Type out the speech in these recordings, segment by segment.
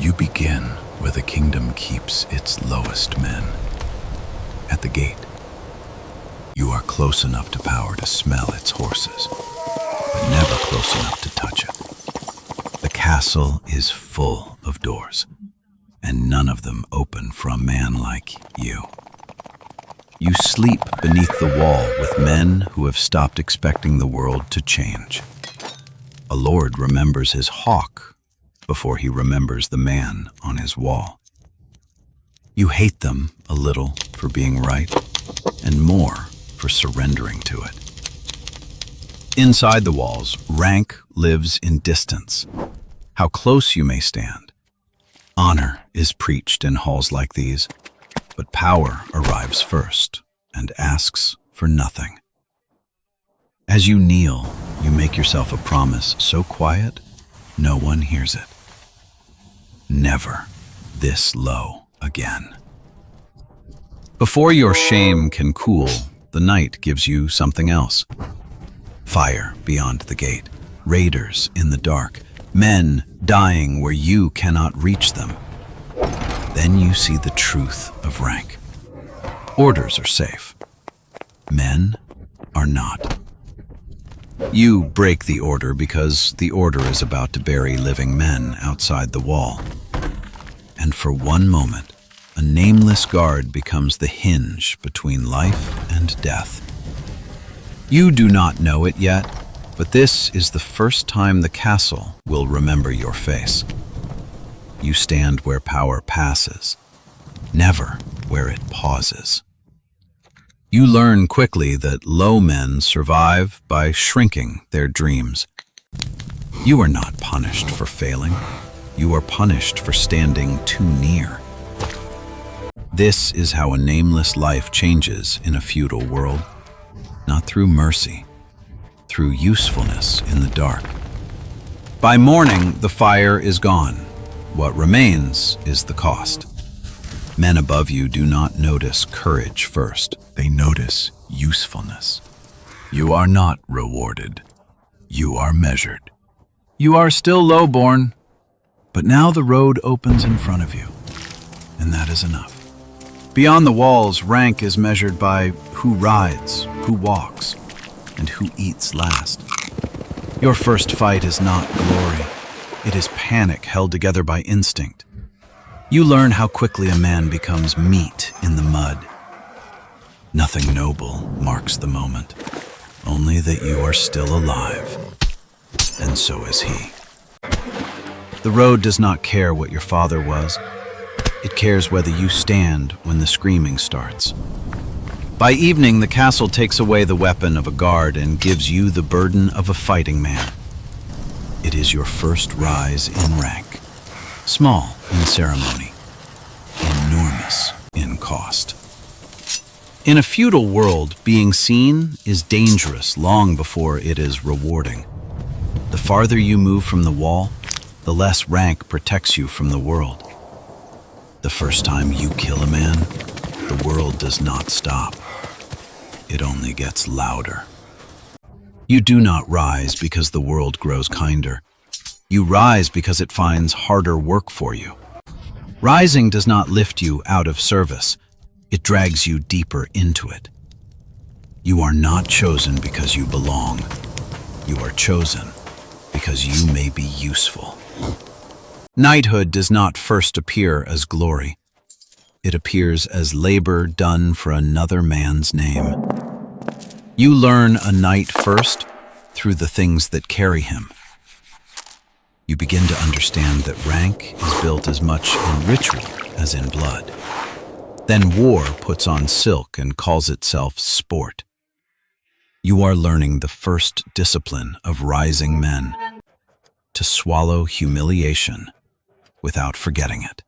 You begin where the kingdom keeps its lowest men, at the gate. You are close enough to power to smell its horses, but never close enough to touch it. The castle is full of doors, and none of them open for a man like you. You sleep beneath the wall with men who have stopped expecting the world to change. A lord remembers his hawk before he remembers the man on his wall. You hate them a little for being right, and more for surrendering to it. Inside the walls, rank lives in distance, how close you may stand. Honor is preached in halls like these, but power arrives first and asks for nothing. As you kneel, you make yourself a promise so quiet, no one hears it. Never this low again. Before your shame can cool, the night gives you something else. Fire beyond the gate, raiders in the dark, men dying where you cannot reach them. Then you see the truth of rank. Orders are safe. Men are not. You break the order because the order is about to bury living men outside the wall. And for one moment, a nameless guard becomes the hinge between life and death. You do not know it yet, but this is the first time the castle will remember your face. You stand where power passes, never where it pauses. You learn quickly that low men survive by shrinking their dreams. You are not punished for failing. You are punished for standing too near. This is how a nameless life changes in a feudal world. Not through mercy, through usefulness in the dark. By morning, the fire is gone. What remains is the cost. Men above you do not notice courage first. They notice usefulness. You are not rewarded. You are measured. You are still lowborn, but now the road opens in front of you, and that is enough. Beyond the walls, rank is measured by who rides, who walks, and who eats last. Your first fight is not glory. It is panic held together by instinct. You learn how quickly a man becomes meat in the mud. Nothing noble marks the moment, only that you are still alive, and so is he. The road does not care what your father was. It cares whether you stand when the screaming starts. By evening, the castle takes away the weapon of a guard and gives you the burden of a fighting man. It is your first rise in rank, small in ceremony, enormous in cost. In a feudal world, being seen is dangerous long before it is rewarding. The farther you move from the wall, the less rank protects you from the world. The first time you kill a man, the world does not stop. It only gets louder. You do not rise because the world grows kinder. You rise because it finds harder work for you. Rising does not lift you out of service. It drags you deeper into it. You are not chosen because you belong. You are chosen because you may be useful. Knighthood does not first appear as glory. It appears as labor done for another man's name. You learn a knight first through the things that carry him. You begin to understand that rank is built as much in ritual as in blood. Then war puts on silk and calls itself sport. You are learning the first discipline of rising men, to swallow humiliation without forgetting it.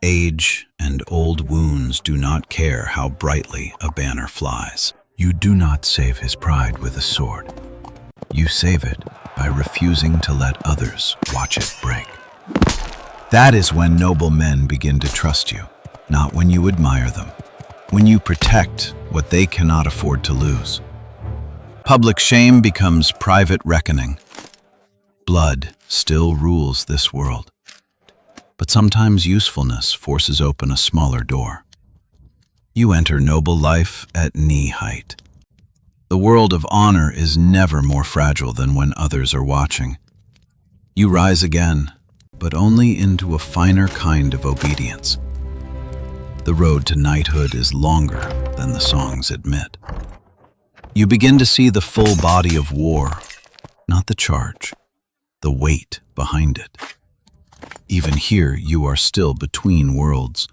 Age and old wounds do not care how brightly a banner flies. You do not save his pride with a sword. You save it by refusing to let others watch it break. That is when noble men begin to trust you, not when you admire them, when you protect what they cannot afford to lose. Public shame becomes private reckoning. Blood still rules this world. but sometimes usefulness forces open a smaller door. You enter noble life at knee height. The world of honor is never more fragile than when others are watching. You rise again, but only into a finer kind of obedience. The road to knighthood is longer than the songs admit. You begin to see the full body of war, not the charge, the weight behind it. Even here, you are still between worlds,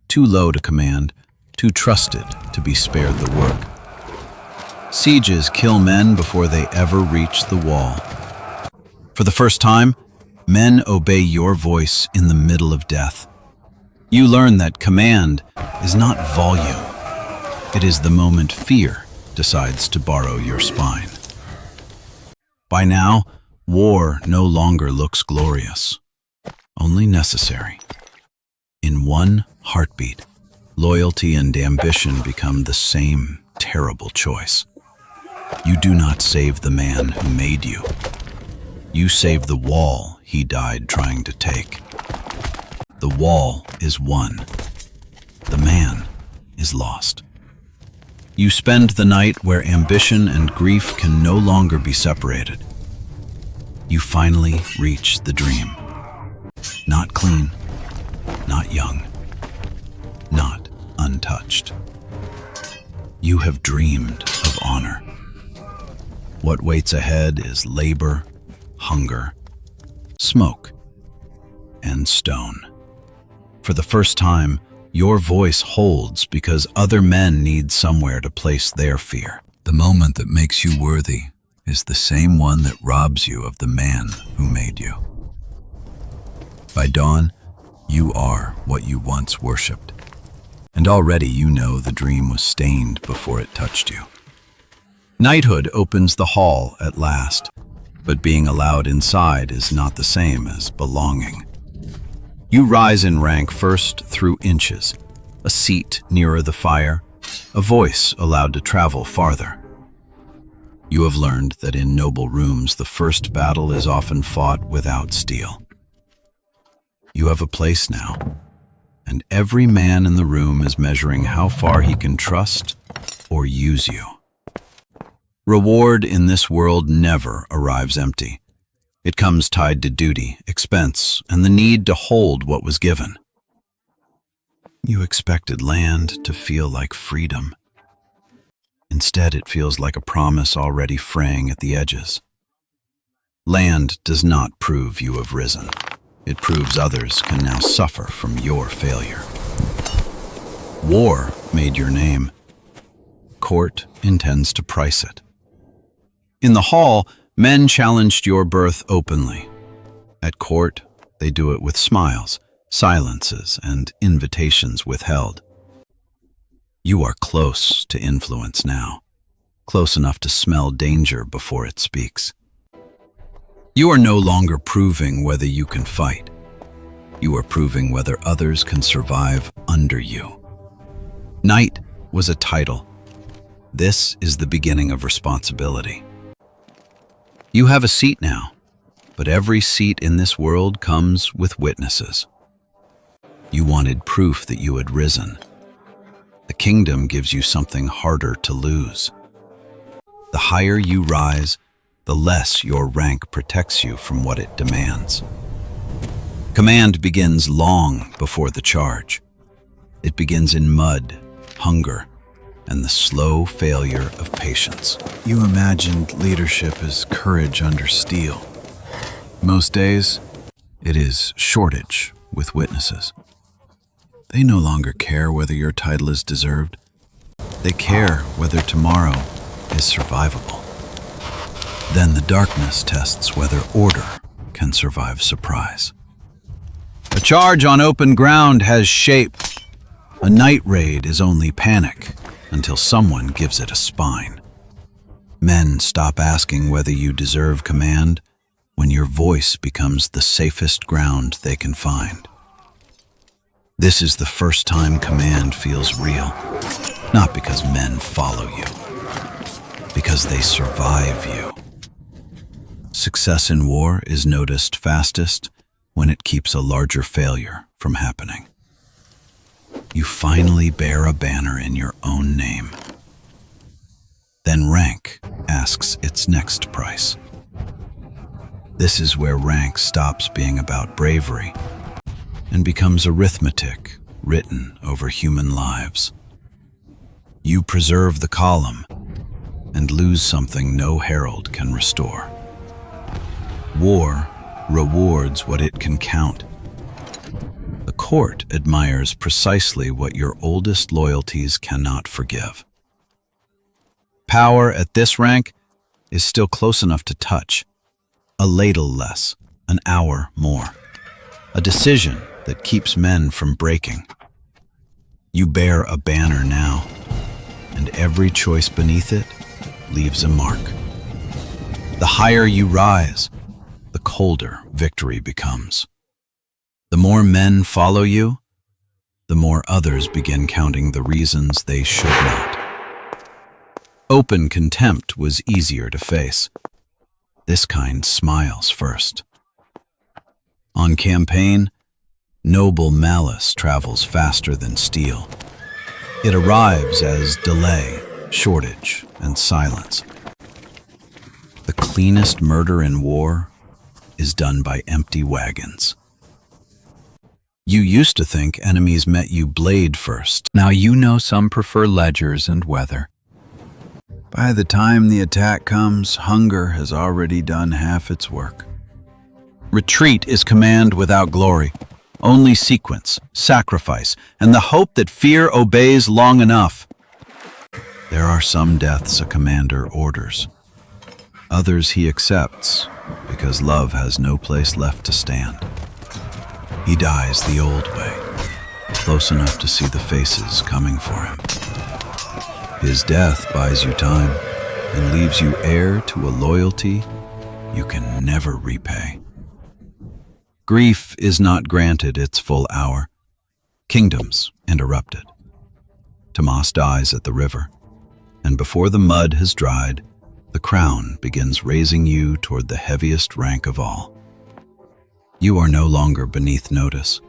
too low to command, too trusted to be spared the work. Sieges kill men before they ever reach the wall. For the first time, men obey your voice in the middle of death. You learn that command is not volume. It is the moment fear decides to borrow your spine. By now, war no longer looks glorious, only necessary. In one heartbeat, loyalty and ambition become the same terrible choice. You do not save the man who made you. You save the wall he died trying to take. The wall is won. The man is lost. You spend the night where ambition and grief can no longer be separated. You finally reach the dream. Not clean, not young, not untouched. You have dreamed of honor. What waits ahead is labor, hunger, smoke, and stone. For the first time, your voice holds because other men need somewhere to place their fear. The moment that makes you worthy is the same one that robs you of the man who made you. By dawn, you are what you once worshipped, and already you know the dream was stained before it touched you. Knighthood opens the hall at last, but being allowed inside is not the same as belonging. You rise in rank first through inches, a seat nearer the fire, a voice allowed to travel farther. You have learned that in noble rooms the first battle is often fought without steel. You have a place now, and every man in the room is measuring how far he can trust or use you. Reward in this world never arrives empty. It comes tied to duty, expense, and the need to hold what was given. You expected land to feel like freedom. Instead, it feels like a promise already fraying at the edges. Land does not prove you have risen. It proves others can now suffer from your failure. War made your name. Court intends to price it. In the hall, men challenged your birth openly. At court, they do it with smiles, silences, and invitations withheld. You are close to influence now, close enough to smell danger before it speaks. You are no longer proving whether you can fight. You are proving whether others can survive under you. Knight was a title. This is the beginning of responsibility. You have a seat now, but every seat in this world comes with witnesses. You wanted proof that you had risen. The kingdom gives you something harder to lose. The higher you rise, the less your rank protects you from what it demands. Command begins long before the charge. It begins in mud, hunger, and the slow failure of patience. You imagined leadership as courage under steel. Most days, it is shortage with witnesses. They no longer care whether your title is deserved. They care whether tomorrow is survivable. Then the darkness tests whether order can survive surprise. A charge on open ground has shape. A night raid is only panic until someone gives it a spine. Men stop asking whether you deserve command when your voice becomes the safest ground they can find. This is the first time command feels real, not because men follow you, because they survive you. Success in war is noticed fastest when it keeps a larger failure from happening. You finally bear a banner in your own name. Then rank asks its next price. This is where rank stops being about bravery and becomes arithmetic written over human lives. You preserve the column and lose something no herald can restore. War rewards what it can count. The court admires precisely what your oldest loyalties cannot forgive. Power at this rank is still close enough to touch. A ladle less, an hour more. A decision that keeps men from breaking. You bear a banner now, and every choice beneath it leaves a mark. The higher you rise, the colder victory becomes. The more men follow you, the more others begin counting the reasons they should not. Open contempt was easier to face. This kind smiles first. On campaign, noble malice travels faster than steel. It arrives as delay, shortage, and silence. The cleanest murder in war is done by empty wagons. You used to think enemies met you blade first. Now you know some prefer ledgers and weather. By the time the attack comes, hunger has already done half its work. Retreat is command without glory, only sequence, sacrifice, and the hope that fear obeys long enough. There are some deaths a commander orders. Others he accepts because love has no place left to stand. He dies the old way, close enough to see the faces coming for him. His death buys you time and leaves you heir to a loyalty you can never repay. Grief is not granted its full hour. Kingdoms interrupted. Tomas dies at the river, and before the mud has dried, the crown begins raising you toward the heaviest rank of all. You are no longer beneath notice.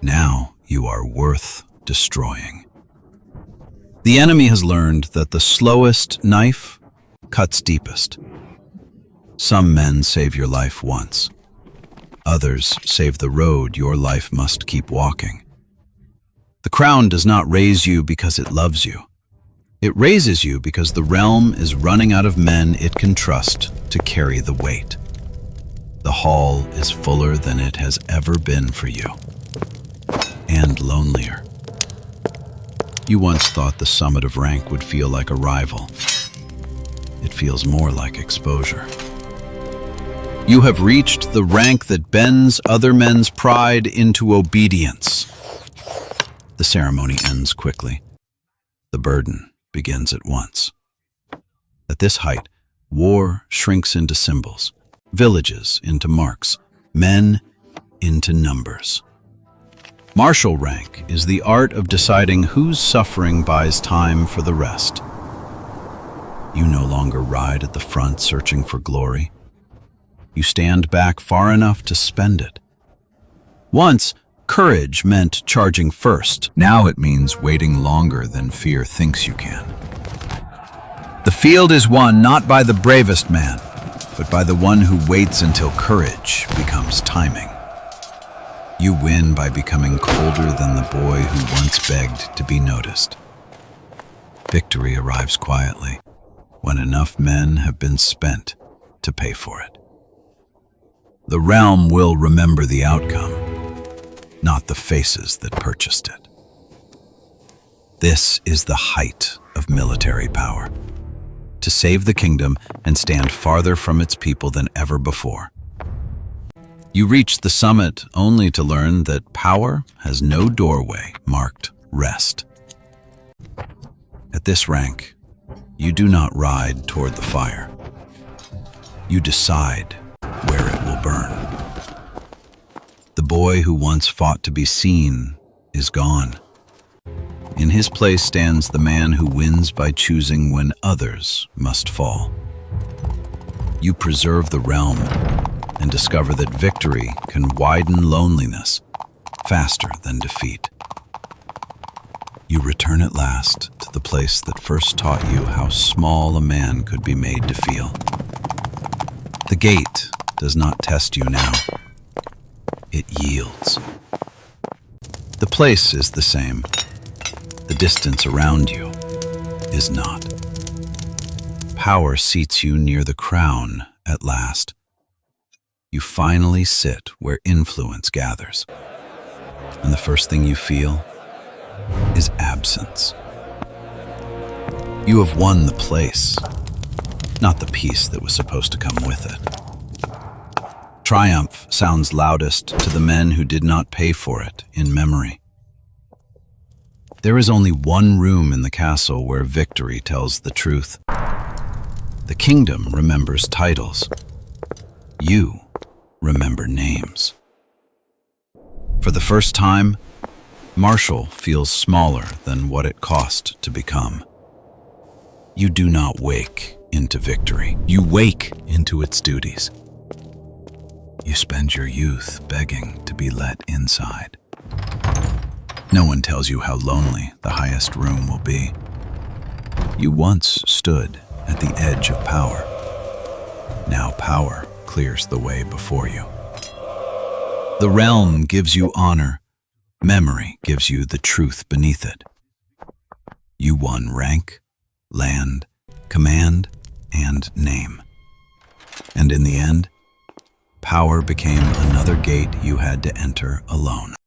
Now you are worth destroying. The enemy has learned that the slowest knife cuts deepest. Some men save your life once. Others save the road your life must keep walking. The crown does not raise you because it loves you. It raises you because the realm is running out of men it can trust to carry the weight. The hall is fuller than it has ever been for you, and lonelier. You once thought the summit of rank would feel like a rival. It feels more like exposure. You have reached the rank that bends other men's pride into obedience. The ceremony ends quickly. The burden begins at once. At this height, war shrinks into symbols, villages into marks, men into numbers. Marshal rank is the art of deciding whose suffering buys time for the rest. You no longer ride at the front searching for glory. You stand back far enough to spend it. Once, courage meant charging first. Now it means waiting longer than fear thinks you can. The field is won not by the bravest man, but by the one who waits until courage becomes timing. You win by becoming colder than the boy who once begged to be noticed. Victory arrives quietly, when enough men have been spent to pay for it. The realm will remember the outcome, not the faces that purchased it. This is the height of military power, to save the kingdom and stand farther from its people than ever before. You reach the summit only to learn that power has no doorway marked rest. At this rank, you do not ride toward the fire. You decide where it will burn. The boy who once fought to be seen is gone. In his place stands the man who wins by choosing when others must fall. You preserve the realm and discover that victory can widen loneliness faster than defeat. You return at last to the place that first taught you how small a man could be made to feel. The gate does not test you now. It yields. The place is the same. The distance around you is not. Power seats you near the crown at last. You finally sit where influence gathers. And the first thing you feel is absence. You have won the place, not the peace that was supposed to come with it. Triumph sounds loudest to the men who did not pay for it in memory. There is only one room in the castle where victory tells the truth. The kingdom remembers titles. You remember names. For the first time, Marshal feels smaller than what it cost to become. You do not wake into victory. You wake into its duties. You spend your youth begging to be let inside. No one tells you how lonely the highest room will be. You once stood at the edge of power. Now power clears the way before you. The realm gives you honor. Memory gives you the truth beneath it. You won rank, land, command, and name. And in the end, power became another gate you had to enter alone.